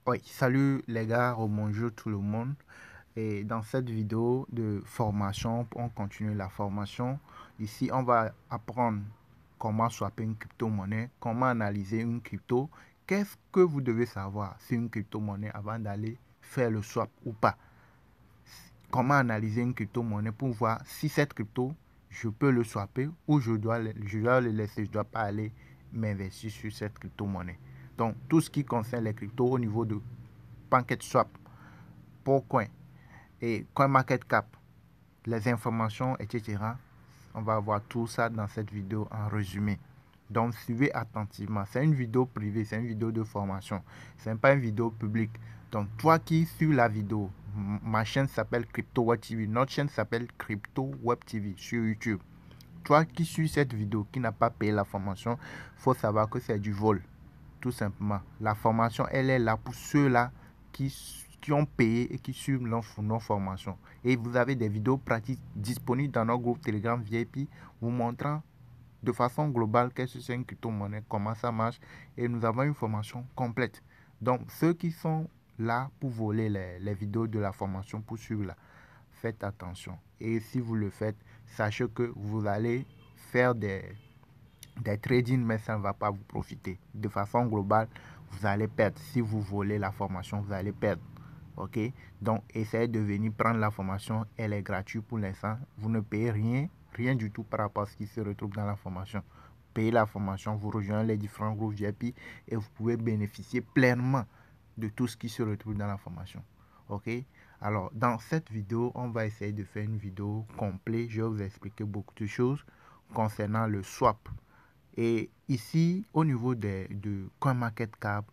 Oui, salut les gars, bonjour tout le monde. Et dans cette vidéo de formation, on continue la formation. Ici, on va apprendre comment swapper une crypto-monnaie, comment analyser une crypto. Qu'est-ce que vous devez savoir sur une crypto-monnaie avant d'aller faire le swap ou pas? Comment analyser une crypto-monnaie pour voir si cette crypto, je peux le swapper ou je dois le laisser, je ne dois pas aller m'investir sur cette crypto-monnaie. Donc, tout ce qui concerne les cryptos au niveau de PancakeSwap, Pourcoin et CoinMarketCap, les informations, etc. On va voir tout ça dans cette vidéo en résumé. Donc, suivez attentivement. C'est une vidéo privée, c'est une vidéo de formation. Ce n'est pas une vidéo publique. Donc, toi qui suis la vidéo, ma chaîne s'appelle Crypto Web TV. Notre chaîne s'appelle Crypto Web TV sur YouTube. Toi qui suis cette vidéo, qui n'a pas payé la formation, il faut savoir que c'est du vol. Tout simplement. La formation, elle est là pour ceux-là qui ont payé et qui suivent nos formations. Et vous avez des vidéos pratiques disponibles dans notre groupe Telegram VIP vous montrant de façon globale qu'est-ce que c'est une crypto-monnaie, comment ça marche. Et nous avons une formation complète. Donc, ceux qui sont là pour voler les vidéos de la formation, pour suivre là, faites attention. Et si vous le faites, sachez que vous allez faire des trading, mais ça ne va pas vous profiter. De façon globale, vous allez perdre. Si vous volez la formation, vous allez perdre. Ok? Donc, essayez de venir prendre la formation. Elle est gratuite pour l'instant. Vous ne payez rien du tout par rapport à ce qui se retrouve dans la formation. Payez la formation, vous rejoignez les différents groupes VIP et vous pouvez bénéficier pleinement de tout ce qui se retrouve dans la formation. Ok? Alors, dans cette vidéo, on va essayer de faire une vidéo complète. Je vais vous expliquer beaucoup de choses concernant le swap. Et ici, au niveau de CoinMarketCap,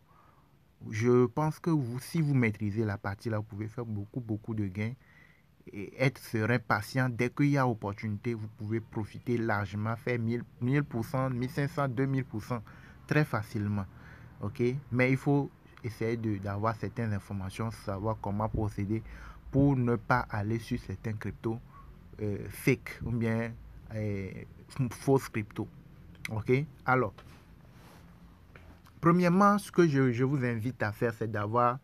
je pense que si vous maîtrisez la partie là, vous pouvez faire beaucoup de gains et être serein, patient. Dès qu'il y a opportunité, vous pouvez profiter largement, faire 1000%, 1500, 2000% très facilement. Ok? Mais il faut essayer d'avoir certaines informations, savoir comment procéder pour ne pas aller sur certains cryptos fake ou bien fausses cryptos. Ok? Alors, premièrement, ce que je vous invite à faire, c'est d'avoir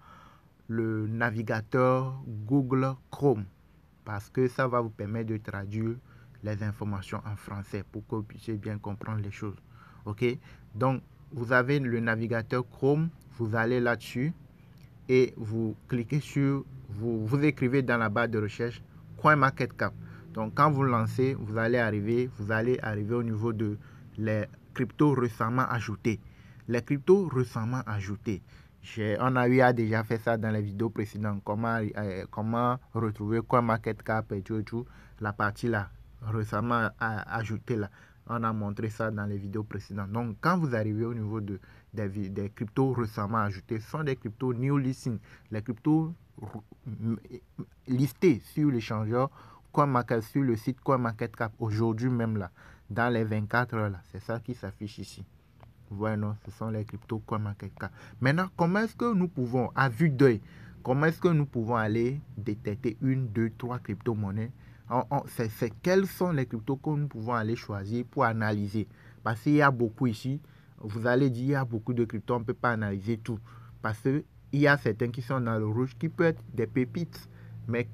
le navigateur Google Chrome parce que ça va vous permettre de traduire les informations en français pour que vous puissiez bien comprendre les choses. Ok? Donc, vous avez le navigateur Chrome, vous allez là-dessus et vous cliquez sur, vous écrivez dans la barre de recherche CoinMarketCap. Donc, quand vous lancez, vous allez arriver au niveau de les cryptos récemment ajoutés. Les cryptos récemment ajoutés. On a eu à déjà fait ça dans les vidéos précédentes. Comment retrouver CoinMarketCap et tout. La partie là, récemment ajoutée là. On a montré ça dans les vidéos précédentes. Donc, quand vous arrivez au niveau des cryptos récemment ajoutés, ce sont des cryptos new listing. Les cryptos listés sur l'échangeur sur le site CoinMarketCap aujourd'hui même là, dans les 24 heures là. C'est ça qui s'affiche ici. Voilà, non, ce sont les cryptos CoinMarketCap. Maintenant, comment est-ce que nous pouvons, à vue d'œil, comment est-ce que nous pouvons aller détecter une, deux, trois crypto-monnaies? Quelles sont les cryptos que nous pouvons aller choisir pour analyser? Parce qu'il y a beaucoup ici. Vous allez dire, il y a beaucoup de cryptos, on ne peut pas analyser tout. Parce qu'il y a certains qui sont dans le rouge, qui peuvent être des pépites. Mais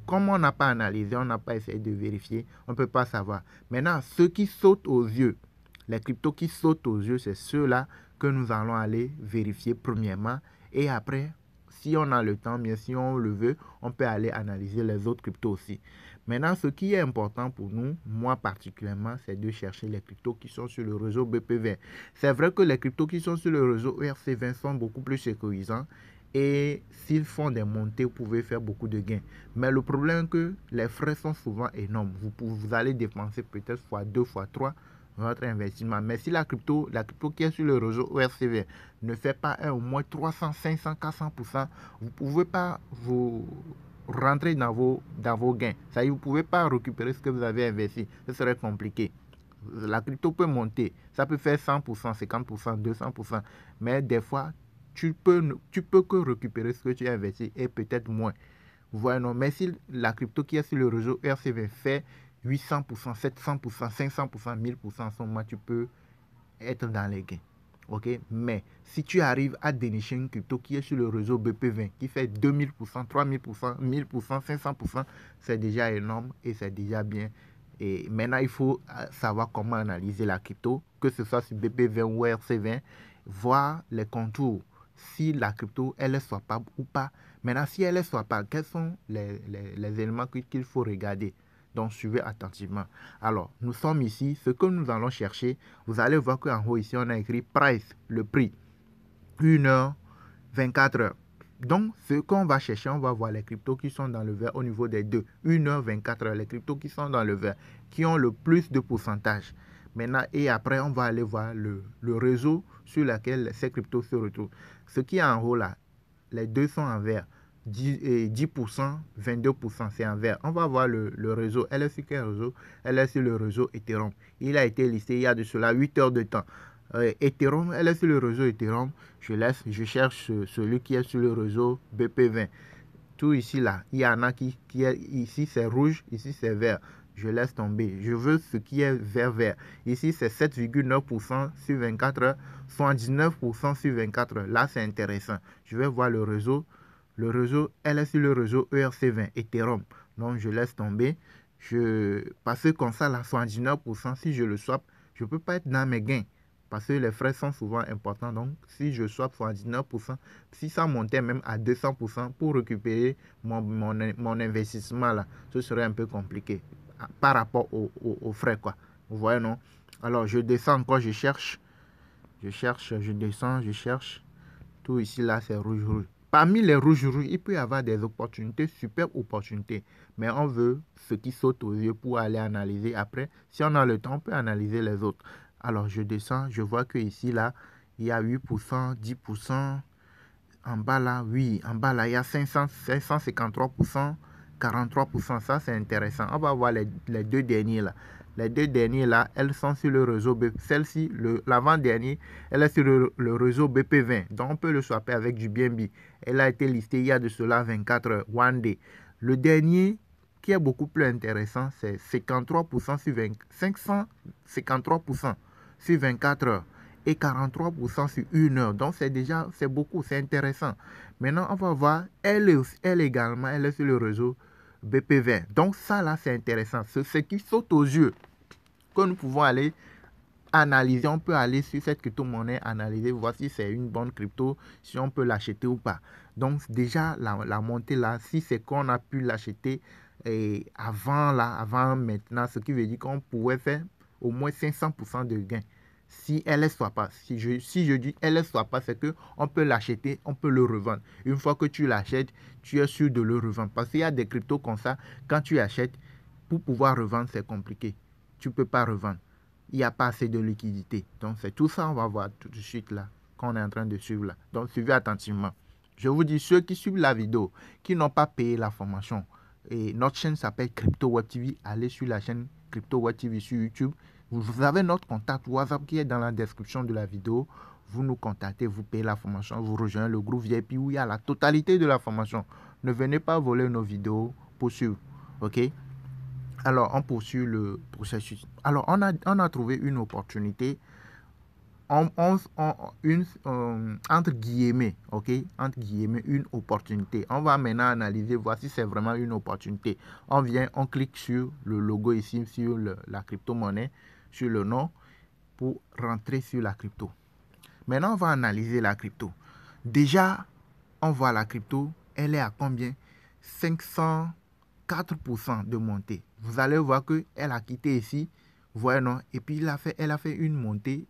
comme on n'a pas analysé, on n'a pas essayé de vérifier, on ne peut pas savoir. Maintenant, ceux qui sautent aux yeux, les cryptos qui sautent aux yeux, c'est ceux-là que nous allons aller vérifier premièrement. Et après, si on a le temps, bien si on le veut, on peut aller analyser les autres cryptos aussi. Maintenant, ce qui est important pour nous, moi particulièrement, c'est de chercher les cryptos qui sont sur le réseau BPV. C'est vrai que les cryptos qui sont sur le réseau ERC20 sont beaucoup plus sécurisants. Et s'ils font des montées, vous pouvez faire beaucoup de gains. Mais le problème est que les frais sont souvent énormes. Vous allez dépenser peut-être fois 2, fois 3 votre investissement. Mais si la crypto qui est sur le réseau ERCV ne fait pas au moins 300, 500, 400%, vous ne pouvez pas vous rentrer dans vos gains. Ça veut dire, vous ne pouvez pas récupérer ce que vous avez investi. Ce serait compliqué. La crypto peut monter. Ça peut faire 100%, 50%, 200%. Mais des fois, tu peux que récupérer ce que tu as investi et peut-être moins. Voilà, non. Mais si la crypto qui est sur le réseau RCV fait 800%, 700%, 500%, 1000%, en ce moment, tu peux être dans les gains. Ok, mais si tu arrives à dénicher une crypto qui est sur le réseau BP20, qui fait 2000%, 3000%, 1000%, 500%, c'est déjà énorme et c'est déjà bien. Et maintenant, il faut savoir comment analyser la crypto, que ce soit sur BP20 ou RC20, voir les contours, si la crypto, elle est swappable ou pas. Maintenant, si elle est swappable, quels sont les éléments qu'il faut regarder? Donc, suivez attentivement. Alors, nous sommes ici. Ce que nous allons chercher, vous allez voir qu'en haut, ici, on a écrit price, le prix. 1 heure, 24 heures. Donc, ce qu'on va chercher, on va voir les cryptos qui sont dans le vert au niveau des deux. 1 heure, 24 heures. Les cryptos qui sont dans le vert, qui ont le plus de pourcentage. Maintenant, et après, on va aller voir le réseau sur lequel ces cryptos se retrouvent. Ce qui est en haut là, les deux sont en vert. 10%, 22%, c'est en vert. On va voir le réseau. Elle est sur quel réseau? Elle est sur le réseau Ethereum. Il a été listé il y a de cela 8 heures de temps. Ethereum, elle est sur le réseau Ethereum. Je cherche celui qui est sur le réseau BP20. Tout ici, là, il y en a qui est ici, c'est rouge, ici, c'est vert. Je laisse tomber. Je veux ce qui est vert. Ici, c'est 7,9% sur 24 heures, 79% sur 24 heures. Là, c'est intéressant. Je vais voir le réseau. Le réseau, elle est sur le réseau ERC20, Ethereum. Donc, je laisse tomber. Parce que comme ça, là, 79%, si je le swap, je ne peux pas être dans mes gains. Parce que les frais sont souvent importants. Donc, si je swap 79%, si ça montait même à 200% pour récupérer mon investissement, là, ce serait un peu compliqué par rapport aux frais, quoi. Vous voyez, non? Alors, je descends encore, je descends, je cherche. Tout ici, là, c'est rouge. Parmi les rouges, il peut y avoir des opportunités, super opportunités. Mais on veut ce qui saute aux yeux pour aller analyser. Après, si on a le temps, on peut analyser les autres. Alors, je descends, je vois que ici, là, il y a 8%, 10%. En bas, là, oui, en bas, là, il y a 553%, 43%. Ça, c'est intéressant. On va voir les deux derniers, là. Les deux derniers, là, elles sont sur le réseau BP. Celle-ci, l'avant-dernier, elle est sur le réseau BP20. Donc, on peut le swapper avec du BNB. Elle a été listée il y a de cela 24 heures, one day. Le dernier, qui est beaucoup plus intéressant, c'est 53% sur 20, 553% sur 24 heures et 43% sur 1 heure. Donc, c'est beaucoup, c'est intéressant. Maintenant, on va voir, elle également, elle est sur le réseau BP20. Donc, ça, là, c'est intéressant. Ce qui saute aux yeux, que nous pouvons aller analyser, on peut aller sur cette crypto-monnaie, analyser, voir si c'est une bonne crypto, si on peut l'acheter ou pas. Donc, déjà, la montée là, si c'est qu'on a pu l'acheter avant maintenant, ce qui veut dire qu'on pourrait faire au moins 500% de gain. Si elle est soit pas, si je dis elle est soit pas, c'est que on peut l'acheter, on peut le revendre. Une fois que tu l'achètes, tu es sûr de le revendre. Parce qu'il y a des cryptos comme ça, quand tu achètes, pour pouvoir revendre, c'est compliqué. Tu ne peux pas revendre. Il n'y a pas assez de liquidité. Donc, c'est tout ça, on va voir tout de suite là, qu'on est en train de suivre là. Donc, suivez attentivement. Je vous dis, ceux qui suivent la vidéo, qui n'ont pas payé la formation, et notre chaîne s'appelle Crypto Web TV, allez sur la chaîne Crypto Web TV sur YouTube. Vous avez notre contact WhatsApp qui est dans la description de la vidéo. Vous nous contactez, vous payez la formation, vous rejoignez le groupe VIP où il y a la totalité de la formation. Ne venez pas voler nos vidéos pour suivre. OK? Alors, on poursuit le processus. Alors, on a trouvé une opportunité entre guillemets, ok, entre guillemets, une opportunité. On va maintenant analyser, voir si c'est vraiment une opportunité. On clique sur le logo ici, sur la crypto-monnaie, sur le nom, pour rentrer sur la crypto. Maintenant, on va analyser la crypto. Déjà, on voit la crypto, elle est à combien? 504% de montée. Vous allez voir qu'elle a quitté ici, voyez non, et puis elle a fait une montée.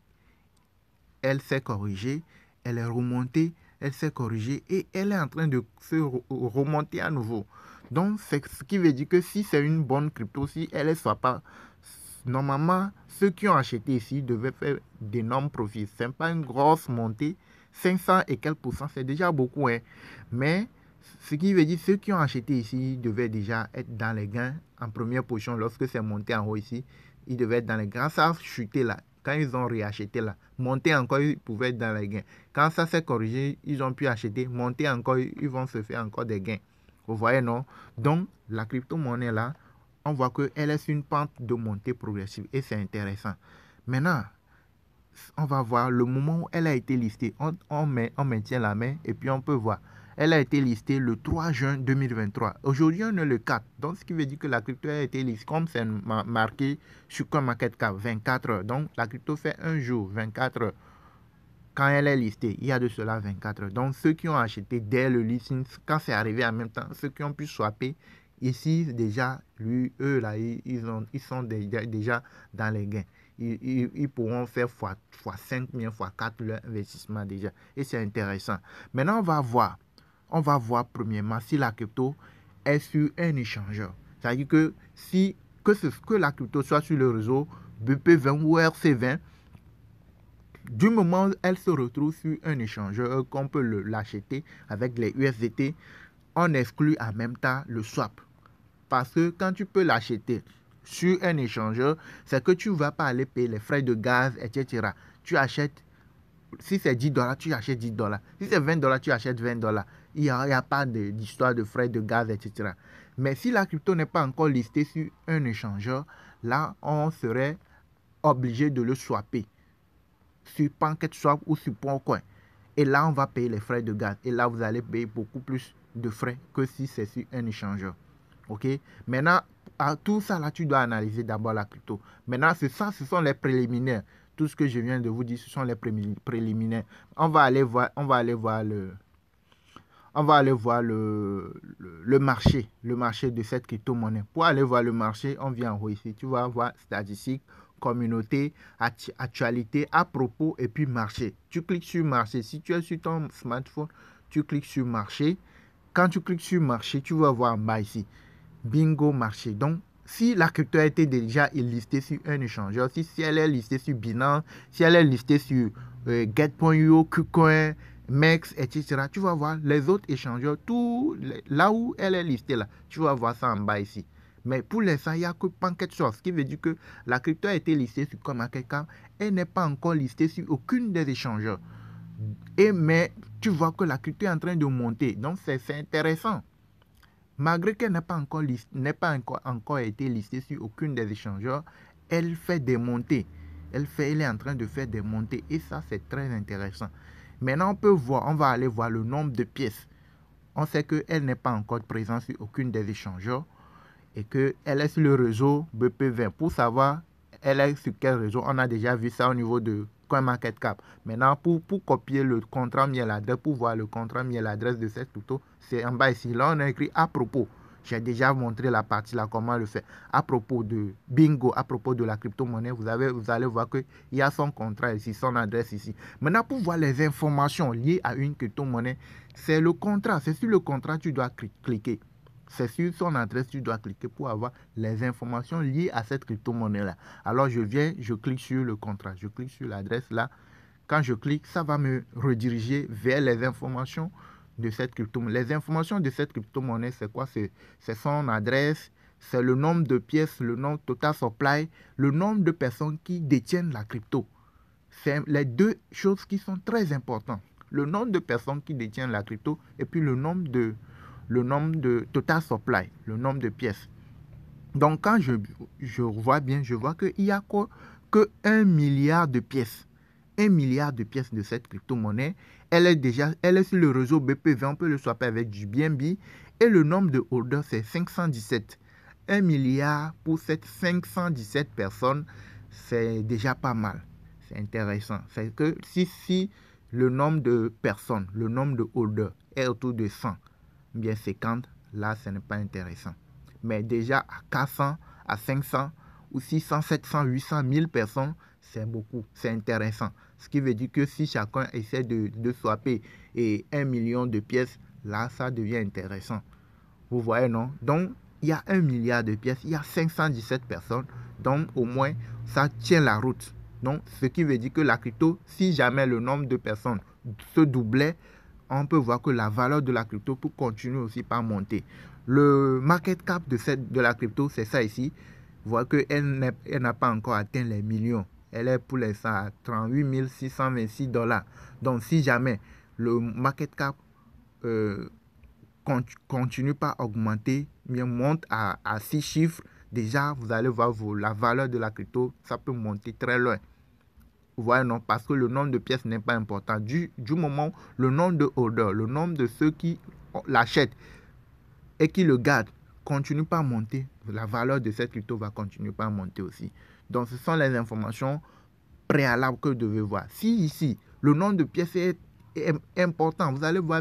Elle s'est corrigée, elle est remontée, elle s'est corrigée et elle est en train de se remonter à nouveau. Donc, c'est ce qui veut dire que si c'est une bonne crypto, si elle ne soit pas... Normalement, ceux qui ont acheté ici devaient faire d'énormes profits. Ce n'est pas une grosse montée. 500 et quelques pourcents, c'est déjà beaucoup. Hein. Mais ce qui veut dire ceux qui ont acheté ici devaient déjà être dans les gains en première position. Lorsque c'est monté en haut ici, ils devaient être dans les gains. Ça a chuté là. Quand ils ont réacheté là, monter encore, ils pouvaient être dans les gains. Quand ça s'est corrigé, ils ont pu acheter, monter encore, ils vont se faire encore des gains. Vous voyez, non? Donc, la crypto-monnaie là, on voit qu'elle est sur une pente de montée progressive et c'est intéressant. Maintenant, on va voir le moment où elle a été listée. On maintient la main et puis on peut voir. Elle a été listée le 3 juin 2023. Aujourd'hui, on est le 4. Donc, ce qui veut dire que la crypto a été listée, comme c'est marqué sur CoinMarketCap, 24 heures. Donc, la crypto fait un jour, 24 heures. Quand elle est listée, il y a de cela 24 heures. Donc, ceux qui ont acheté dès le listing, quand c'est arrivé en même temps, ceux qui ont pu swapper, ici, déjà, eux, là, ils sont déjà dans les gains. Ils pourront faire x5, bien x4 leur investissement déjà. Et c'est intéressant. Maintenant, on va voir premièrement si la crypto est sur un échangeur. C'est-à-dire que que la crypto soit sur le réseau BP20 ou RC20, du moment où elle se retrouve sur un échangeur, qu'on peut l'acheter avec les USDT, on exclut en même temps le swap. Parce que quand tu peux l'acheter sur un échangeur, c'est que tu ne vas pas aller payer les frais de gaz, etc. Tu achètes, si c'est $10, tu achètes $10. Si c'est $20, tu achètes $20. Il n'y a pas d'histoire de frais de gaz, etc. Mais si la crypto n'est pas encore listée sur un échangeur, là, on serait obligé de le swapper sur PancakeSwap ou sur Coin. Et là, on va payer les frais de gaz. Et là, vous allez payer beaucoup plus de frais que si c'est sur un échangeur. OK? Maintenant, à tout ça, là, tu dois analyser d'abord la crypto. Maintenant, ce sont les préliminaires. Tout ce que je viens de vous dire, ce sont les préliminaires. On va aller voir le marché de cette crypto-monnaie. Pour aller voir le marché, on vient en haut ici. Tu vas voir statistiques, communauté, actualité, à propos et puis marché. Tu cliques sur marché. Si tu es sur ton smartphone, tu cliques sur marché. Quand tu cliques sur marché, tu vas voir en bas ici. Bingo marché. Donc, si la crypto a été déjà listée sur un échangeur, si elle est listée sur Binance, si elle est listée sur Get.io, KuCoin, MEX, etc., tu vas voir les autres échangeurs, là où elle est listée, là, tu vas voir ça en bas ici. Mais pour l'instant, il n'y a que PancakeSwap, ce qui veut dire que la crypto a été listée sur CoinMarketCap, elle n'est pas encore listée sur aucune des échangeurs. Mais tu vois que la crypto est en train de monter, donc c'est intéressant. Malgré qu'elle n'a pas encore été listée sur aucune des échangeurs, elle fait des montées. Elle est en train de faire des montées et ça, c'est très intéressant. Maintenant, on va aller voir le nombre de pièces. On sait qu'elle n'est pas encore présente sur aucune des échangeurs et qu'elle est sur le réseau BP20. Pour savoir, elle est sur quel réseau, on a déjà vu ça au niveau de CoinMarketCap. Maintenant, pour copier le contrat mail adresse, pour voir le contrat mail adresse de cette crypto, c'est en bas ici. Là, on a écrit à propos. J'ai déjà montré la partie là, comment le faire. À propos de Bingo, à propos de la crypto-monnaie, vous allez voir qu'il y a son contrat ici, son adresse ici. Maintenant, pour voir les informations liées à une crypto-monnaie, c'est le contrat. C'est sur le contrat que tu dois cliquer. C'est sur son adresse, tu dois cliquer pour avoir les informations liées à cette crypto-monnaie-là. Alors, je clique sur le contrat, je clique sur l'adresse là. Quand je clique, ça va me rediriger vers les informations de cette crypto-monnaie. Les informations de cette crypto-monnaie, c'est quoi? C'est son adresse, c'est le nombre de pièces, le nombre total supply, le nombre de personnes qui détiennent la crypto. C'est les deux choses qui sont très importantes. Le nombre de personnes qui détiennent la crypto et puis le nombre de total supply, le nombre de pièces. Donc, quand je vois bien, je vois qu'il n'y a que 1 milliard de pièces. 1 milliard de pièces de cette crypto-monnaie. Elle est sur le réseau BP20, on peut le swapper avec du BNB. Et le nombre de holders, c'est 517. 1 milliard pour cette 517 personnes, c'est déjà pas mal. C'est intéressant. C'est que si le nombre de personnes, le nombre de holders est autour de 100, bien 50, là, ce n'est pas intéressant. Mais déjà à 400, à 500, ou 600, 700, 800, 1000 personnes, c'est beaucoup, c'est intéressant. Ce qui veut dire que si chacun essaie de swapper 1 million de pièces, là, ça devient intéressant. Vous voyez, non? Donc, il y a 1 milliard de pièces, il y a 517 personnes, donc au moins, ça tient la route. Donc, ce qui veut dire que la crypto, si jamais le nombre de personnes se doublait, on peut voir que la valeur de la crypto peut continuer aussi par monter. Le market cap de la crypto, c'est ça ici. Vous voyez qu'elle n'a pas encore atteint les millions. Elle est pour l'instant à 38 626 $. Donc, si jamais le market cap continue pas à augmenter, bien monte à 6 chiffres, déjà, vous allez voir la valeur de la crypto, ça peut monter très loin. Vous voyez, non, parce que le nombre de pièces n'est pas important. Du moment, le nombre de holders, le nombre de ceux qui l'achètent et qui le gardent, continue pas à monter, la valeur de cette crypto va continuer pas à monter aussi. Donc, ce sont les informations préalables que vous devez voir. Si ici, le nombre de pièces est important, vous allez voir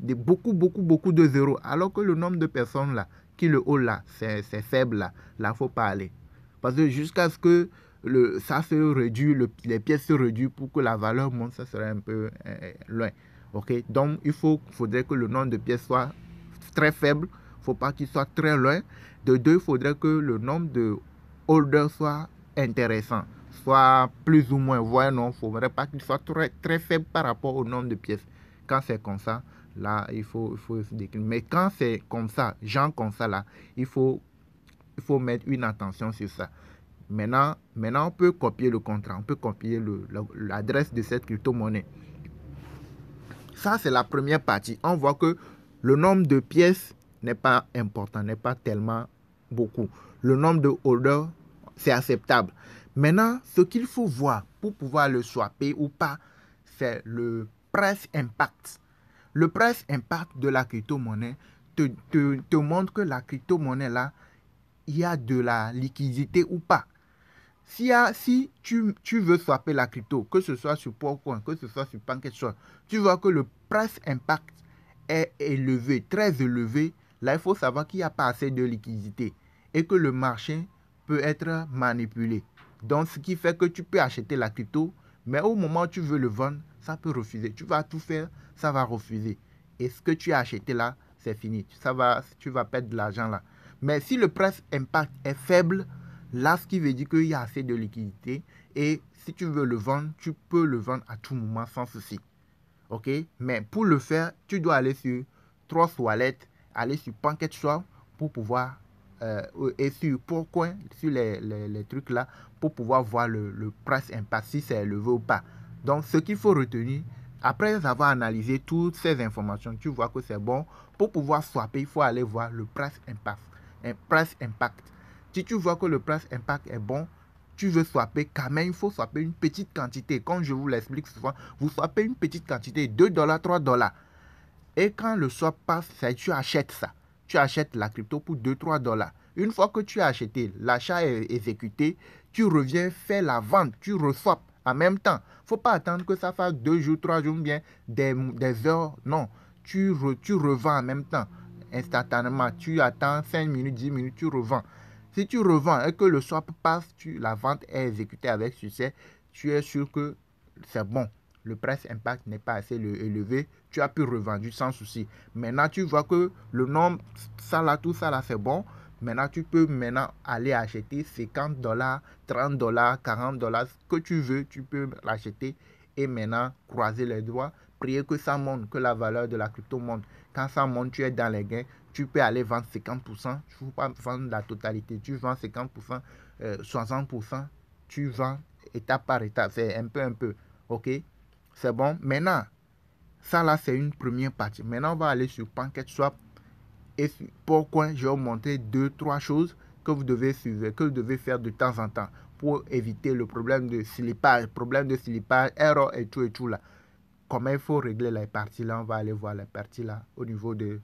beaucoup de zéros, alors que le nombre de personnes là, qui le haut là, c'est faible là, il ne faut pas aller. Parce que jusqu'à ce que ça se réduit, les pièces se réduisent pour que la valeur monte, ça serait un peu loin. Ok, donc il faudrait que le nombre de pièces soit très faible, il ne faut pas qu'il soit très loin. De deux, il faudrait que le nombre de holders soit intéressant, soit plus ou moins, voire non, il ne faudrait pas qu'il soit très faible par rapport au nombre de pièces. Quand c'est comme ça, là, il faut se décliner. Mais quand c'est comme ça, genre comme ça, là, il faut mettre une attention sur ça. Maintenant, on peut copier le contrat, on peut copier l'adresse de cette crypto-monnaie. Ça, c'est la première partie. On voit que le nombre de pièces n'est pas important, n'est pas tellement beaucoup. Le nombre de holders, c'est acceptable. Maintenant, ce qu'il faut voir pour pouvoir le swapper ou pas, c'est le price impact. Le price impact de la crypto-monnaie te montre que la crypto-monnaie là, il y a de la liquidité ou pas. Si tu veux swapper la crypto, que ce soit sur Popcoin, que ce soit sur PancakeSwap, tu vois que le price impact est élevé, très élevé. Là, il faut savoir qu'il n'y a pas assez de liquidité et que le marché peut être manipulé. Donc, ce qui fait que tu peux acheter la crypto, mais au moment où tu veux le vendre, ça peut refuser. Tu vas tout faire, ça va refuser. Et ce que tu as acheté là, c'est fini. Tu vas perdre de l'argent là. Mais si le price impact est faible, là, ce qui veut dire qu'il y a assez de liquidité et si tu veux le vendre, tu peux le vendre à tout moment sans souci. Ok? Mais pour le faire, tu dois aller sur Trust Wallet, aller sur PancakeSwap pour pouvoir et sur Popcoin, sur les trucs là, pour pouvoir voir le price impact, si c'est élevé ou pas. Donc, ce qu'il faut retenir, après avoir analysé toutes ces informations, tu vois que c'est bon. Pour pouvoir swapper, il faut aller voir le price impact. Si tu vois que le price impact est bon, tu veux swapper, quand même, il faut swapper une petite quantité. Comme je vous l'explique souvent, vous swappez une petite quantité, $2, $3. Et quand le swap passe, tu achètes ça. Tu achètes la crypto pour $2, $3. Une fois que tu as acheté, l'achat est exécuté, tu reviens faire la vente, tu reswaps en même temps. Il ne faut pas attendre que ça fasse 2 jours, 3 jours, bien des heures. Non, tu revends en même temps, instantanément. Tu attends 5 minutes, 10 minutes, tu revends. Si tu revends et que le swap passe, la vente est exécutée avec succès, tu es sûr que c'est bon. Le price impact n'est pas assez élevé, tu as pu revendre sans souci. Maintenant, tu vois que le nombre, ça là, tout ça là, c'est bon. Maintenant, tu peux aller acheter $50, $30, $40, ce que tu veux, tu peux l'acheter et maintenant croiser les doigts, prier que ça monte, que la valeur de la crypto monte. Quand ça monte, tu es dans les gains, tu peux aller vendre 50%, il ne faut pas vendre la totalité, tu vends 50%, 60%, tu vends étape par étape, c'est un peu, ok? C'est bon. Maintenant, ça là, c'est une première partie. Maintenant, on va aller sur PancakeSwap. Et pourquoi je vais vous montrer 2-3 choses que vous devez suivre, que vous devez faire de temps en temps pour éviter le problème de slippage, erreur et tout là. Comment il faut régler les parties là, on va aller voir les parties là au niveau de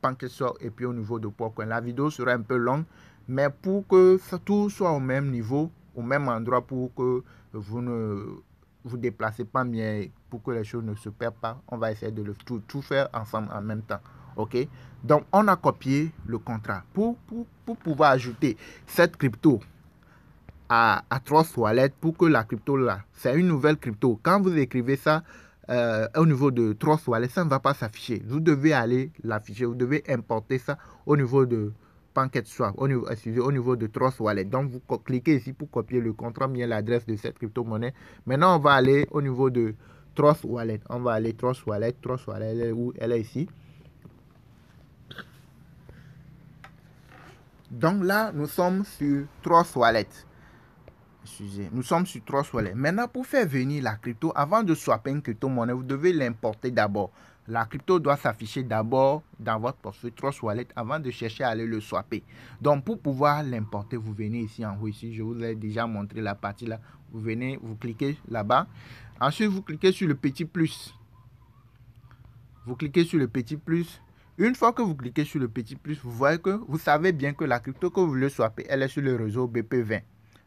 PancakeSwap et puis au niveau de Popcoin. La vidéo sera un peu longue, mais pour que tout soit au même niveau, au même endroit, pour que vous ne vous déplacez pas bien, pour que les choses ne se perdent pas, on va essayer de tout faire ensemble en même temps. Ok, donc on a copié le contrat pour pouvoir ajouter cette crypto à Trust Wallet, pour que la crypto là, c'est une nouvelle crypto. Quand vous écrivez ça au niveau de Trust Wallet, ça ne va pas s'afficher. Vous devez aller l'afficher, vous devez importer ça au niveau de PancakeSwap, au niveau de Trust Wallet. Donc vous cliquez ici pour copier le contrat, bien l'adresse de cette crypto-monnaie. Maintenant on va aller au niveau de Trust Wallet. On va aller Trust Wallet, elle est ici. Donc là, nous sommes sur Trust Wallet. Nous sommes sur Trust Wallet. Maintenant, pour faire venir la crypto, avant de swapper une crypto-monnaie, vous devez l'importer d'abord. la crypto doit s'afficher d'abord dans votre portefeuille Trust Wallet avant de chercher à aller le swapper. Donc, pour pouvoir l'importer, vous venez ici en haut, ici, je vous ai déjà montré la partie là. Vous venez, vous cliquez là-bas. Ensuite, vous cliquez sur le petit plus. Vous cliquez sur le petit plus. Une fois que vous cliquez sur le petit plus, vous voyez que vous savez bien que la crypto que vous voulez swapper, elle est sur le réseau BP20.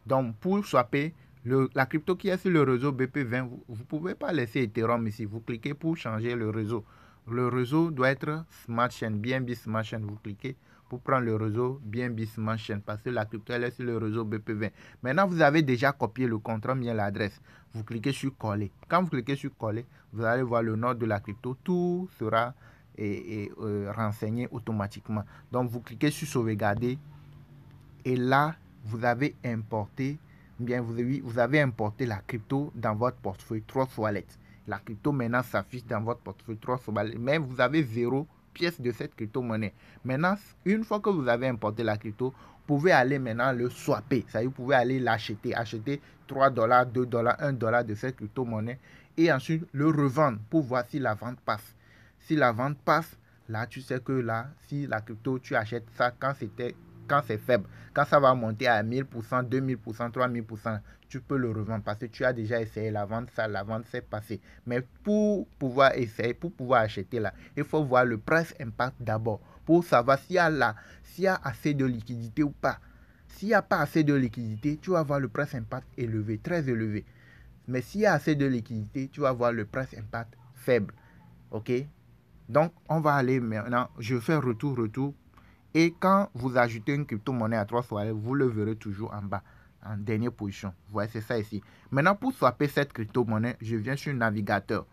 Donc, pour swapper la crypto qui est sur le réseau BP20, vous ne pouvez pas laisser Ethereum ici. Vous cliquez pour changer le réseau. Le réseau doit être Smart Chain, BNB Smart Chain. Vous cliquez pour prendre le réseau BNB Smart Chain parce que la crypto elle est sur le réseau BP20. Maintenant, vous avez déjà copié le contrat, bien l'adresse. Vous cliquez sur coller. Quand vous cliquez sur coller, vous allez voir le nom de la crypto. Tout sera renseigné automatiquement. Donc, vous cliquez sur sauvegarder et là, vous avez importé, bien vous avez importé la crypto dans votre portefeuille Trust Wallet. La crypto maintenant s'affiche dans votre portefeuille Trust Wallet, mais vous avez 0 pièce de cette crypto-monnaie. Maintenant, une fois que vous avez importé la crypto, vous pouvez aller maintenant le swapper. Ça, vous pouvez aller l'acheter, acheter 3 $, 2 $, 1 $ de cette crypto-monnaie et ensuite le revendre pour voir si la vente passe. Si la vente passe, là, tu sais que là, si la crypto, tu achètes ça quand c'est faible, quand ça va monter à 1000%, 2000%, 3000%, tu peux le revendre parce que tu as déjà essayé la vente, ça, la vente s'est passée. Mais pour pouvoir essayer, pour pouvoir acheter là, il faut voir le price impact d'abord pour savoir s'il y a assez de liquidité ou pas. S'il n'y a pas assez de liquidité, tu vas voir le price impact élevé, très élevé. Mais s'il y a assez de liquidité, tu vas voir le price impact faible. OK? Donc, on va aller maintenant, je fais retour. Et quand vous ajoutez une crypto-monnaie à 3 soirées, vous le verrez toujours en bas, en dernière position. Vous voyez, c'est ça ici. Maintenant, pour swapper cette crypto-monnaie, je viens sur navigateur.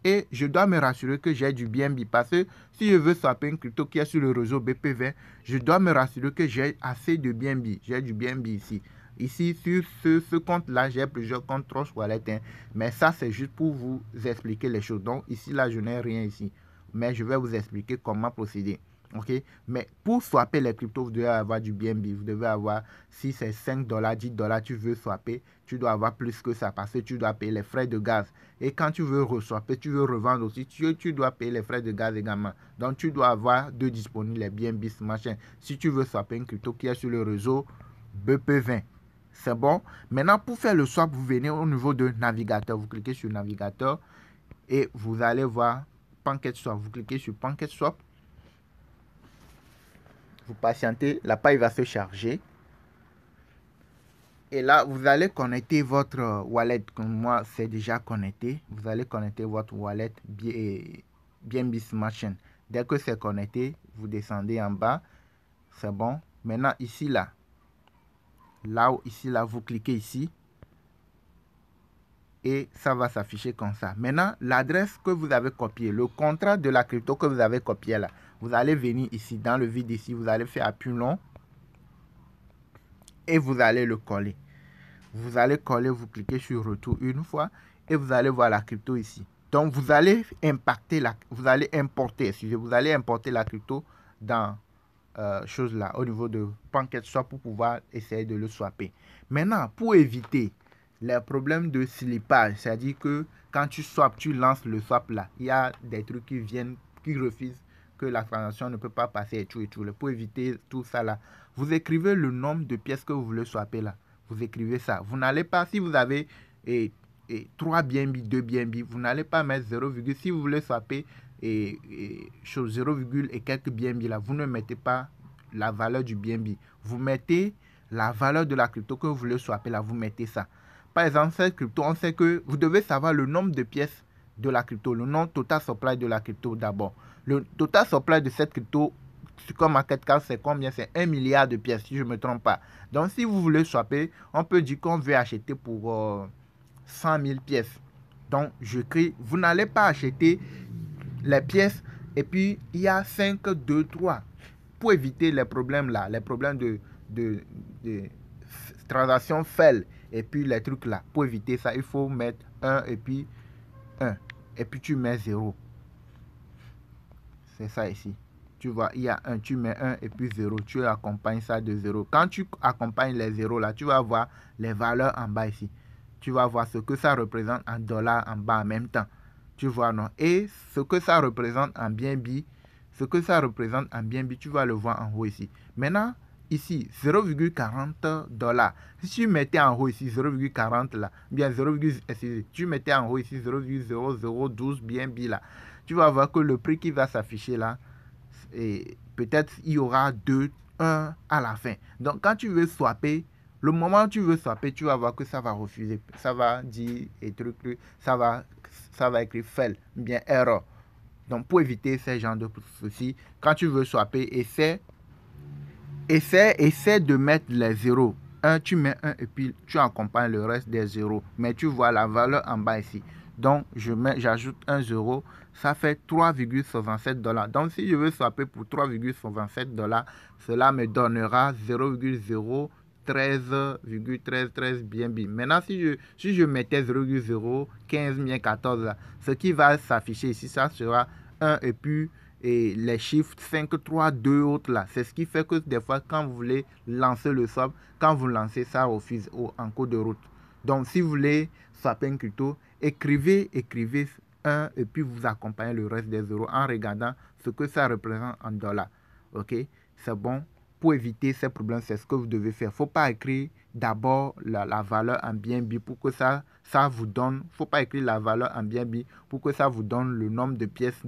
Et je dois me rassurer que j'ai du BNB. Parce que si je veux swapper une crypto qui est sur le réseau BP20, je dois me rassurer que j'ai assez de BNB. J'ai du BNB ici. Ici, sur ce compte-là, j'ai plusieurs comptes Trust Wallet. Mais ça, c'est juste pour vous expliquer les choses. Donc, ici, là, je n'ai rien ici. Mais je vais vous expliquer comment procéder. OK? Mais pour swapper les cryptos, vous devez avoir du BNB. Vous devez avoir, si c'est 5 $, 10 $, tu veux swapper, tu dois avoir plus que ça parce que tu dois payer les frais de gaz. Et quand tu veux reswapper, tu veux revendre aussi, tu dois payer les frais de gaz également. Donc, tu dois avoir de disponibles les BNB machin. Si tu veux swapper une crypto qui est sur le réseau BP20. C'est bon. Maintenant, pour faire le swap, vous venez au niveau de navigateur. Vous cliquez sur navigateur et vous allez voir PancakeSwap. Vous cliquez sur PancakeSwap. Vous patientez, la page va se charger. Et là, vous allez connecter votre wallet. Comme moi, c'est déjà connecté. Vous allez connecter votre wallet BNB Smart Chain. Dès que c'est connecté, vous descendez en bas. C'est bon. Maintenant, ici, là, vous cliquez ici. Et ça va s'afficher comme ça. Maintenant, l'adresse que vous avez copiée, le contrat de la crypto que vous avez copié là, vous allez venir ici, dans le vide ici, vous allez faire appui long et vous allez le coller. Vous allez coller, vous cliquez sur retour une fois et vous allez voir la crypto ici. Donc, vous allez importer la crypto dans chose là, au niveau de PancakeSwap pour pouvoir essayer de le swapper. Maintenant, pour éviter les problèmes de slippage, c'est-à-dire que quand tu swaps, tu lances le swap là, il y a des trucs qui refusent que la transaction ne peut pas passer et tout. Pour éviter tout ça là, vous écrivez le nombre de pièces que vous voulez swapper là. Vous écrivez ça. Vous n'allez pas, si vous avez 3 BNB, 2 BNB, vous n'allez pas mettre 0, si vous voulez swapper 0, et quelques BNB là, vous ne mettez pas la valeur du BNB. Vous mettez la valeur de la crypto que vous voulez swapper là, vous mettez ça. Par exemple, cette crypto, on sait que vous devez savoir le nombre de pièces de la crypto, le nom total supply de la crypto d'abord. Le total supply de cette crypto, comme market cap, c'est combien? C'est 1 milliard de pièces, si je ne me trompe pas. Donc, si vous voulez swapper, on peut dire qu'on veut acheter pour 100 000 pièces. Donc, j'écris, vous n'allez pas acheter les pièces et puis il y a 5, 2, 3. Pour éviter les problèmes là, les problèmes de transaction fail et puis les trucs là. Pour éviter ça, il faut mettre 1 et puis 1. Et puis tu mets 0. C'est ça ici. Tu vois, il y a 1, tu mets 1 et puis 0. Tu accompagnes ça de 0. Quand tu accompagnes les 0 là, tu vas voir les valeurs en bas ici. Tu vas voir ce que ça représente en dollars en bas en même temps. Tu vois, non? Et ce que ça représente en BNB, tu vas le voir en haut ici. Maintenant, ici, 0,40 $. Si tu mettais en haut ici 0,40 là, bien 0, tu mettais en haut ici 0,0012 BNB là, tu vas voir que le prix qui va s'afficher là, et peut-être il y aura 2, 1 à la fin. Donc, quand tu veux swapper, le moment où tu veux swapper, tu vas voir que ça va refuser. Ça va dire et truc, ça va écrire fail, bien error. Donc, pour éviter ces genres de soucis, quand tu veux swapper, essaie de mettre les zéros. Tu mets 1 et puis tu accompagnes le reste des zéros. Mais tu vois la valeur en bas ici. Donc, j'ajoute 1 euro. Ça fait 3,67 $. Donc, si je veux swapper pour 3,67 $, cela me donnera 0,013,13 BNB. Maintenant, si je mettais 0,015 bien 14 là, ce qui va s'afficher ici, ça sera 1 et puis les chiffres 5, 3, 2 autres là. C'est ce qui fait que des fois, quand vous voulez lancer le swap, quand vous lancez, ça refuse en cours de route. Donc, si vous voulez swapper une crypto, écrivez 1 et puis vous accompagnez le reste des euros en regardant ce que ça représente en dollars. Ok, c'est bon. Pour éviter ces problèmes, c'est ce que vous devez faire. Il ne faut pas écrire d'abord la valeur en BNB pour que ça vous donne. Il ne faut pas écrire la valeur en BNB pour que ça vous donne le nombre de pièces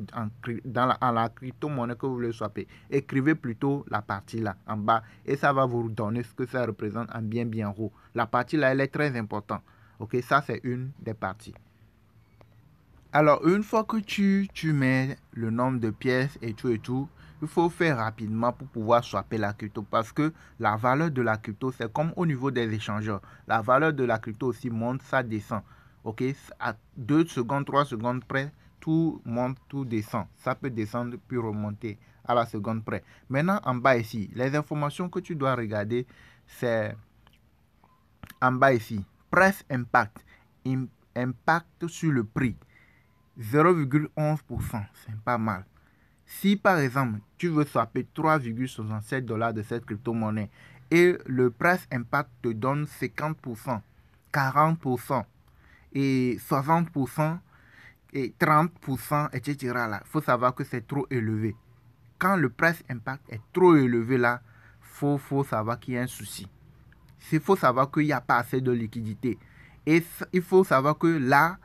dans la crypto-monnaie que vous voulez swapper. Écrivez plutôt la partie là en bas et ça va vous donner ce que ça représente en BNB en haut. La partie là, elle est très importante. Ok, ça c'est une des parties. Alors, une fois que tu mets le nombre de pièces et tout, il faut faire rapidement pour pouvoir swapper la crypto parce que la valeur de la crypto, c'est comme au niveau des échangeurs. La valeur de la crypto aussi monte, ça descend. Ok, à 2 secondes, 3 secondes près, tout monte, tout descend. Ça peut descendre puis remonter à la seconde près. Maintenant, en bas ici, les informations que tu dois regarder, c'est en bas ici. Price impact. Impact sur le prix. 0,11%, c'est pas mal. Si par exemple, tu veux swapper 3,67 $ de cette crypto-monnaie et le price impact te donne 50%, 40% et 60% et 30%, etc. là, il faut savoir que c'est trop élevé. Quand le price impact est trop élevé là, faut savoir qu'il y a un souci. Il faut savoir qu'il n'y a pas assez de liquidité. Et il faut savoir que là,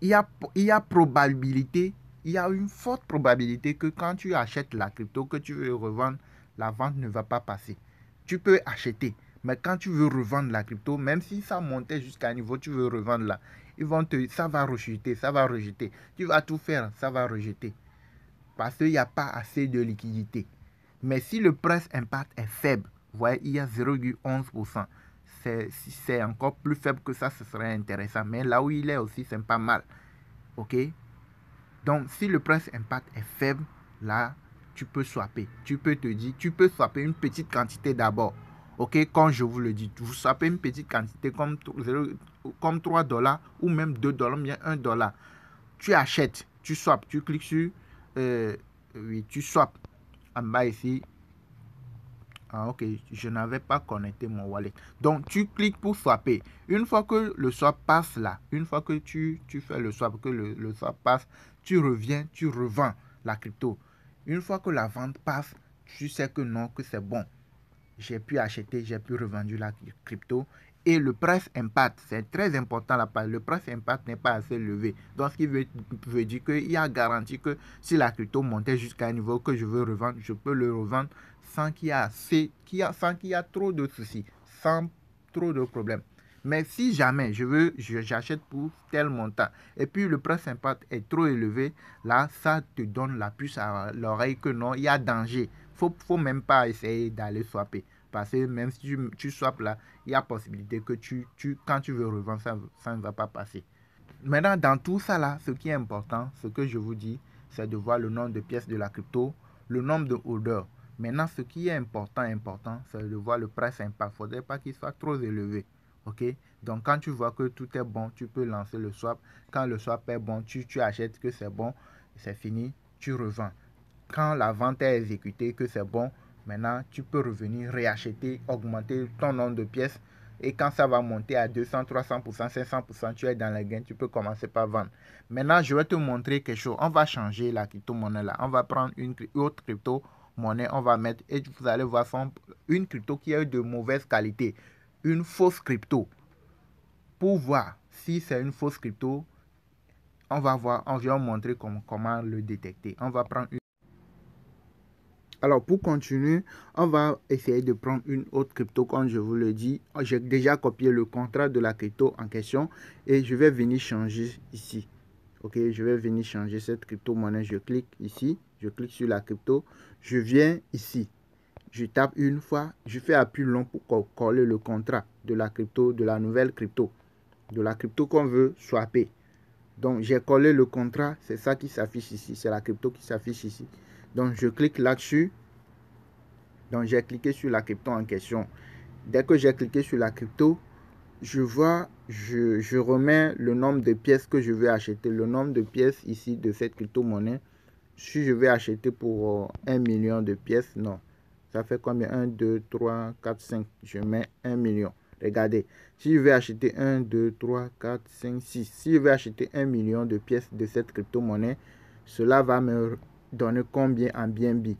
il y a probabilité, il y a une forte probabilité que quand tu achètes la crypto, que tu veux revendre, la vente ne va pas passer. Tu peux acheter, mais quand tu veux revendre la crypto, même si ça montait jusqu'à un niveau, tu veux revendre là, ça va rejeter, ça va rejeter. Tu vas tout faire, ça va rejeter. Parce qu'il n'y a pas assez de liquidité. Mais si le price impact est faible, vous voyez, il y a 0,11%. Si c'est encore plus faible que ça, ce serait intéressant. Mais là où il est aussi, c'est pas mal. Ok? Donc, si le price impact est faible, là, tu peux swapper. Tu peux swapper une petite quantité d'abord. Ok? Comme je vous le dis, vous swappez une petite quantité comme 3 $ ou même 2 $, bien 1 $. Tu achètes, tu swaps, tu cliques sur oui, tu swaps en bas ici. Ah, ok, je n'avais pas connecté mon wallet. Donc, tu cliques pour swapper. Une fois que le swap passe là, une fois que tu fais le swap, que le swap passe, tu reviens, tu revends la crypto. Une fois que la vente passe, tu sais que non, que c'est bon. J'ai pu acheter, j'ai pu revendre la crypto. Et le price impact, c'est très important là. Le price impact n'est pas assez élevé. Donc, ce qui veut dire qu'il y a garantie que si la crypto montait jusqu'à un niveau que je veux revendre, je peux le revendre sans qu'il y a trop de soucis, sans trop de problèmes. Mais si jamais j'achète pour tel montant et puis le price impact est trop élevé, là, ça te donne la puce à l'oreille que non, il y a danger. Faut même pas essayer d'aller swapper. Parce que même si tu swaps là, il y a possibilité que quand tu veux revendre, ça ne va pas passer. Maintenant, dans tout ça là, ce qui est important, ce que je vous dis, c'est de voir le nombre de pièces de la crypto, le nombre de holders. Maintenant, ce qui est important, c'est de voir le price impact. Il ne faudrait pas qu'il soit trop élevé. Ok? Donc, quand tu vois que tout est bon, tu peux lancer le swap. Quand le swap est bon, tu achètes que c'est bon, c'est fini, tu revends. Quand la vente est exécutée, que c'est bon, maintenant, tu peux revenir réacheter, augmenter ton nombre de pièces Et quand ça va monter à 200, 300%, 500%, tu es dans les gains, tu peux commencer par vendre. Maintenant, je vais te montrer quelque chose. On va changer la crypto-monnaie là. On va prendre une autre crypto-monnaie, on va mettre, et vous allez voir une crypto qui est de mauvaise qualité. Une fausse crypto. Pour voir si c'est une fausse crypto, on va voir, on vient montrer comment le détecter. On va prendre une. Alors, pour continuer, on va essayer de prendre une autre crypto, comme je vous le dis. J'ai déjà copié le contrat de la crypto en question et je vais venir changer ici. Ok, je vais venir changer cette crypto-monnaie. Je clique ici, je clique sur la crypto. Je viens ici, je tape une fois, je fais appui long pour coller le contrat de la crypto, de la nouvelle crypto, de la crypto qu'on veut swapper. Donc, j'ai collé le contrat, c'est ça qui s'affiche ici, c'est la crypto qui s'affiche ici. Donc, je clique là-dessus. Donc, j'ai cliqué sur la crypto en question. Dès que j'ai cliqué sur la crypto, je vois, je remets le nombre de pièces que je vais acheter. Le nombre de pièces ici de cette crypto-monnaie. Si je vais acheter pour 1 million de pièces, non. Ça fait combien? 1, 2, 3, 4, 5. Je mets 1 million. Regardez. Si je vais acheter 1, 2, 3, 4, 5, 6. Si je vais acheter 1 million de pièces de cette crypto-monnaie, cela va me donner combien en BNB? Vous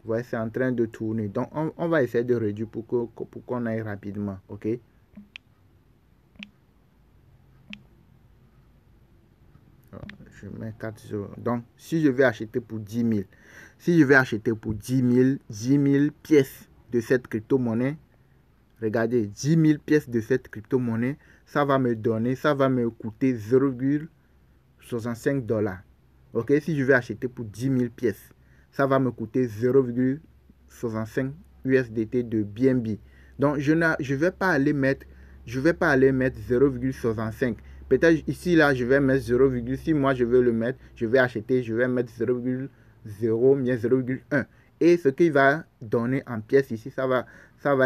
voyez, c'est en train de tourner. Donc, on va essayer de réduire pour qu'on aille rapidement. OK? Je mets 4 euros. Donc, si je vais acheter pour 10 000, si je vais acheter pour 10 000 pièces de cette crypto-monnaie, regardez, 10 000 pièces de cette crypto-monnaie, ça va me donner, ça va me coûter 0,65 $. Ok, si je vais acheter pour 10 000 pièces, ça va me coûter 0,65 USDT de BNB. Donc, je ne vais pas aller mettre, 0,65. Peut-être ici, là, je vais mettre 0, si moi je veux le mettre, je vais acheter, je vais mettre 0,0, bien 0,1. Et ce qui va donner en pièces ici, ça va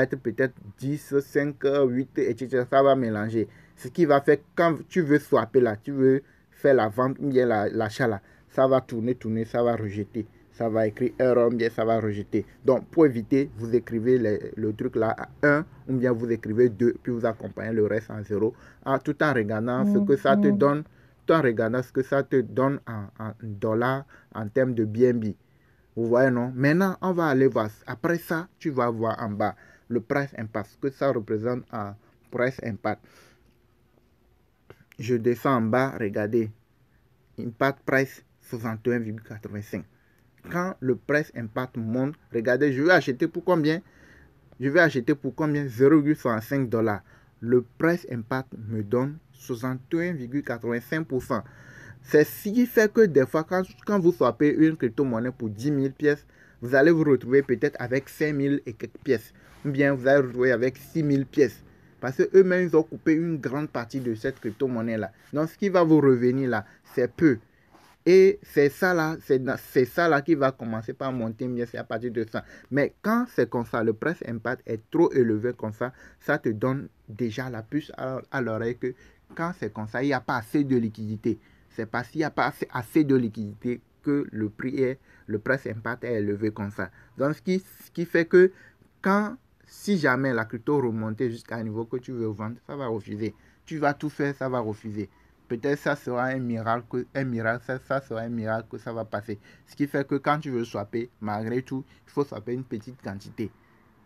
être peut-être 10, 5, 8, etc. Ça va mélanger. Ce qui va faire, quand tu veux swapper là, tu veux faire la vente ou bien l'achat là, ça va tourner, ça va rejeter. Ça va écrire erreur, bien ça va rejeter. Donc, pour éviter, vous écrivez le truc là à 1 ou bien vous écrivez 2, puis vous accompagnez le reste en 0, tout en regardant ce que ça te donne, en dollars, en termes de BNB. Vous voyez, non? Maintenant, on va aller voir. Après ça, tu vas voir en bas le price impact, ce que ça représente en price impact. Je descends en bas, regardez. Impact price 61,85. Quand le price impact monte, regardez, je vais acheter pour combien? Je vais acheter pour combien? 0,65 $. Le price impact me donne 61,85%. C'est ce qui fait que des fois, quand vous swappez une crypto-monnaie pour 10 000 pièces, vous allez vous retrouver peut-être avec 5 000 et quelques pièces. Ou bien vous allez vous retrouver avec 6 000 pièces. Parce qu'eux-mêmes, ils ont coupé une grande partie de cette crypto-monnaie-là. Donc, ce qui va vous revenir là, c'est peu. Et c'est ça là qui va commencer par monter, bien c'est à partir de ça. Mais quand c'est comme ça, le price impact est trop élevé comme ça, ça te donne déjà la puce à l'oreille que quand c'est comme ça, il n'y a pas assez de liquidité. C'est parce qu'il n'y a pas assez de liquidité que le price impact est élevé comme ça. Donc, ce qui fait que si jamais la crypto remonte jusqu'à un niveau que tu veux vendre, ça va refuser. Tu vas tout faire, ça va refuser. Peut-être ça sera un miracle, ça sera un miracle que ça va passer. Ce qui fait que quand tu veux swapper, malgré tout, il faut swapper une petite quantité.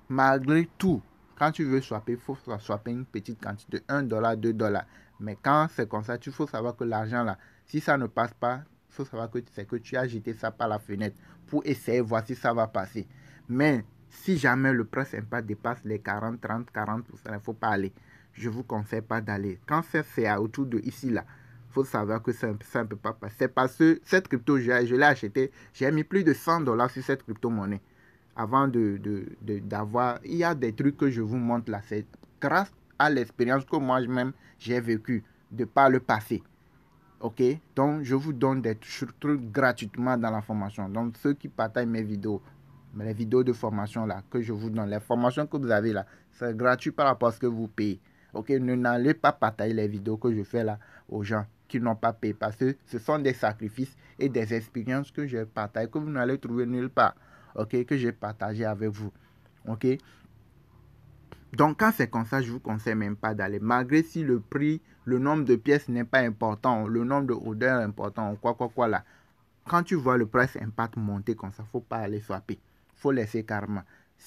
Malgré tout, quand tu veux swapper, il faut swapper une petite quantité, 1 $, 2 $. Mais quand c'est comme ça, il faut savoir que l'argent là, si ça ne passe pas, il faut savoir que c'est que tu as jeté ça par la fenêtre pour essayer de voir si ça va passer. Mais si jamais le price impact dépasse les 40, 30, 40%, il ne faut pas aller. Je ne vous conseille pas d'aller. Quand c'est autour de ici là, il faut savoir que ça ne peut pas passer. C'est parce que cette crypto, je l'ai acheté, j'ai mis plus de 100 $ sur cette crypto-monnaie. Avant d'avoir, il y a des trucs que je vous montre là, c'est grâce à l'expérience que moi-même j'ai vécu de par le passé. Ok, donc je vous donne des trucs gratuitement dans la formation. Donc ceux qui partagent mes vidéos, les vidéos de formation là que je vous donne, les formations que vous avez là, c'est gratuit par rapport à ce que vous payez. Ok, n'allez pas partager les vidéos que je fais là aux gens qui n'ont pas payé parce que ce sont des sacrifices et des expériences que je partage, que vous n'allez trouver nulle part. Ok, que j'ai partagé avec vous. Ok, Donc, quand c'est comme ça, je vous conseille même pas d'aller. Malgré si le prix, le nombre de pièces n'est pas important, le nombre de orders est important, quoi là. Quand tu vois le price impact monter comme ça, faut pas aller swapper. Faut laisser carrément.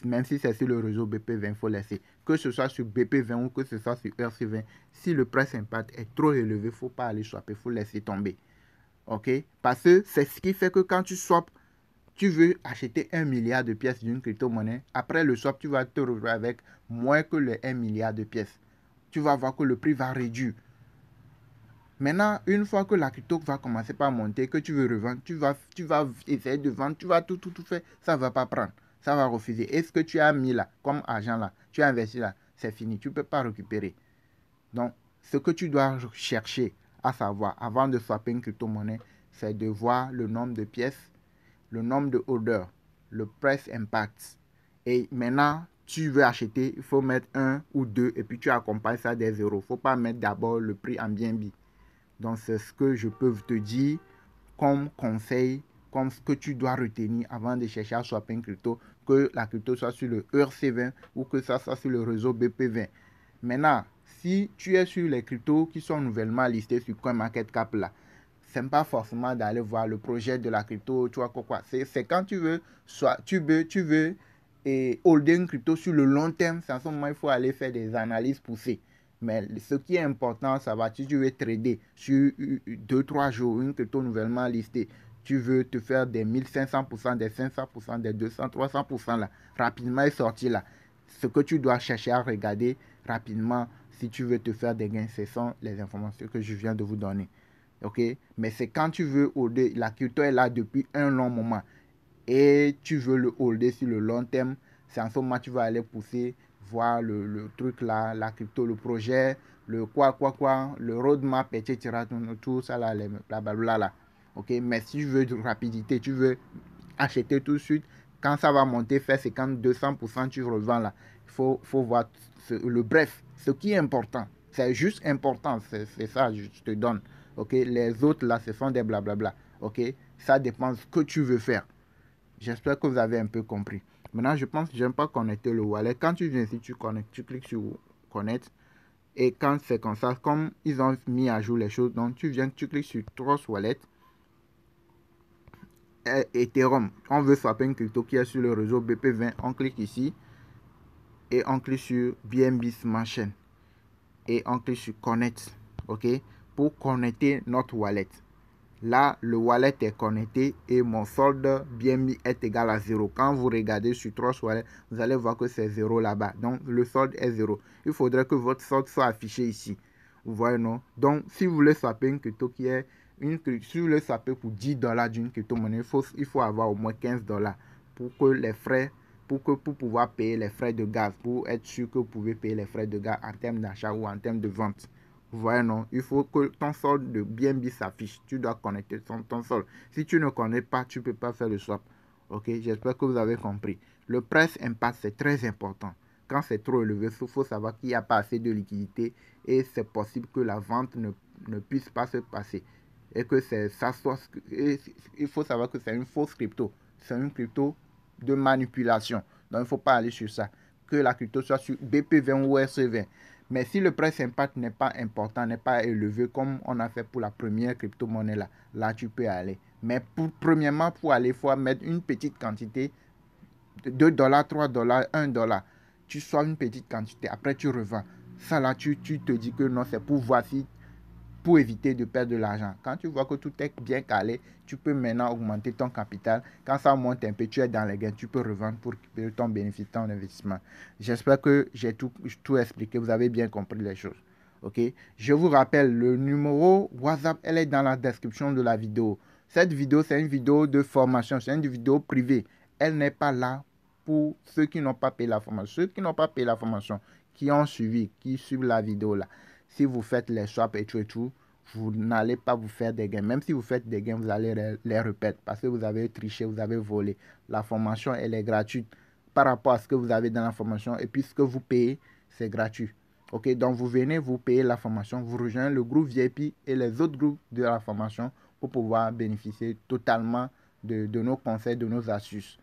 Même si c'est sur le réseau BP20, faut laisser. Que ce soit sur BP20 ou que ce soit sur RC20, si le price impact est trop élevé, faut pas aller swapper, faut laisser tomber. Ok? Parce que c'est ce qui fait que quand tu swaps, tu veux acheter 1 milliard de pièces d'une crypto-monnaie. Après le swap, tu vas te retrouver avec moins que le 1 milliard de pièces. Tu vas voir que le prix va réduire. Maintenant, une fois que la crypto va commencer par monter, que tu veux revendre, tu vas essayer de vendre, tu vas tout faire. Ça ne va pas prendre. Ça va refuser. Et ce que tu as mis là, comme argent là, tu as investi là, c'est fini. Tu ne peux pas récupérer. Donc, ce que tu dois chercher à savoir avant de swapper une crypto-monnaie, c'est de voir le nombre de pièces, le nombre de orders, le price impact. Et maintenant, tu veux acheter, il faut mettre un ou deux et puis tu accompagnes ça des euros. Il ne faut pas mettre d'abord le prix en BNB. Donc, c'est ce que je peux te dire comme conseil, comme ce que tu dois retenir avant de chercher à swapper une crypto, que la crypto soit sur le ERC20 ou que ça soit sur le réseau BP20. Maintenant, si tu es sur les cryptos qui sont nouvellement listés sur CoinMarketCap là, c'est pas forcément d'aller voir le projet de la crypto, tu vois quoi. C'est quand tu veux, soit tu veux et holder une crypto sur le long terme, c'est en ce moment il faut aller faire des analyses poussées. Mais ce qui est important, ça va, si tu veux trader sur 2-3 jours, une crypto nouvellement listée, tu veux te faire des 1500%, des 500%, des 200, 300% là, rapidement est sorti là. Ce que tu dois chercher à regarder rapidement si tu veux te faire des gains, ce sont les informations que je viens de vous donner. Ok? Mais c'est quand tu veux holder, la crypto est là depuis un long moment et tu veux le holder sur le long terme, c'est en ce moment que tu vas aller pousser, voir le truc là, la crypto, le projet, le le roadmap, etc. Tout ça là, blablabla là. Ok? Mais si tu veux de rapidité, tu veux acheter tout de suite, quand ça va monter, faire 50-200%, tu revends là. Il faut voir le bref, ce qui est important. C'est juste important, c'est ça, je te donne. Ok, les autres là, ce sont des blablabla. Ok, ça dépend de ce que tu veux faire. J'espère que vous avez un peu compris. Maintenant, je pense que j'aime pas connecter le wallet. Quand tu viens ici, tu connectes, tu cliques sur connect. Et quand c'est comme ça, comme ils ont mis à jour les choses, donc tu viens, tu cliques sur Trust Wallet. Ethereum. On veut swapper une crypto qui est sur le réseau BP20. On clique ici et on clique sur BNB Smart Chain et on clique sur Connect. Ok, pour connecter notre wallet. Là, le wallet est connecté et mon solde BNB est égal à 0. Quand vous regardez sur Trust Wallet, vous allez voir que c'est 0 là-bas. Donc, le solde est 0. Il faudrait que votre solde soit affiché ici. Vous voyez, non? Donc, si vous voulez swapper une crypto qui est si vous voulez swapper pour $10 d'une crypto-monnaie, il faut avoir au moins $15 pour que les frais, pour pouvoir payer les frais de gaz, pour être sûr que vous pouvez payer les frais de gaz en termes d'achat ou en termes de vente. Vous voyez, non? Il faut que ton solde de BNB s'affiche. Tu dois connecter ton solde. Si tu ne connais pas, tu ne peux pas faire le swap. Ok? J'espère que vous avez compris. Le price impact, c'est très important. Quand c'est trop élevé, il faut savoir qu'il n'y a pas assez de liquidité et c'est possible que la vente ne puisse pas se passer. Et que il faut savoir que c'est une fausse crypto. C'est une crypto de manipulation. Donc, il ne faut pas aller sur ça. Que la crypto soit sur BP20 ou RC20. Mais si le price impact n'est pas important, n'est pas élevé comme on a fait pour la première crypto-monnaie là tu peux aller. Mais premièrement, pour aller, il faut mettre une petite quantité, $2, $3, $1. Tu sois une petite quantité, après tu revends. Ça là, tu te dis que non, c'est pour voir si, pour éviter de perdre de l'argent. Quand tu vois que tout est bien calé, tu peux maintenant augmenter ton capital. Quand ça monte un peu, tu es dans les gains, tu peux revendre pour récupérer ton bénéfice, ton investissement. J'espère que j'ai tout expliqué, vous avez bien compris les choses. Ok? Je vous rappelle, le numéro WhatsApp, elle est dans la description de la vidéo. Cette vidéo, c'est une vidéo de formation, c'est une vidéo privée. Elle n'est pas là pour ceux qui n'ont pas payé la formation. Ceux qui n'ont pas payé la formation, qui ont suivi, qui suivent la vidéo là. Si vous faites les swaps et tout, vous n'allez pas vous faire des gains. Même si vous faites des gains, vous allez les répéter parce que vous avez triché, vous avez volé. La formation, elle est gratuite par rapport à ce que vous avez dans la formation. Et puis, ce que vous payez, c'est gratuit. Ok, donc vous venez, vous payez la formation, vous rejoignez le groupe VIP et les autres groupes de la formation pour pouvoir bénéficier totalement de nos conseils, de nos astuces.